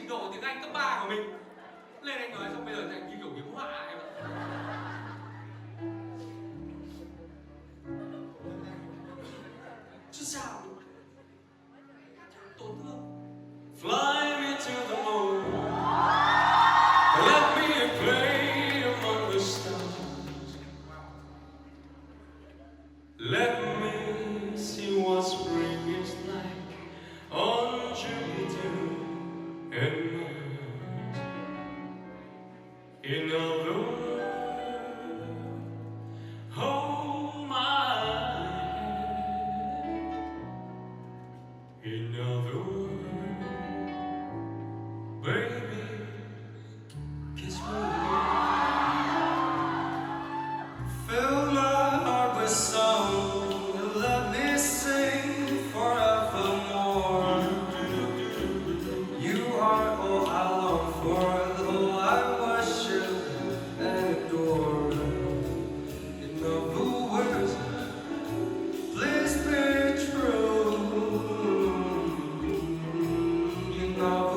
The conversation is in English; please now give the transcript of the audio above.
trình độ tiếng Anh cấp 3 của mình. Lên anh nói xong bây giờ thành như kiểu kiếm họa em ạ. Chứ sao? Tổn thương. Fly me to the moon. Let me play among the stars. Let me see what spring is like on Jupiter and Mars. In other words, hold my hand. In other words, baby, kiss me. Fill my heart with song and let me sing forevermore. You are all I long for, though I worship and adore. In other words, please be true. In other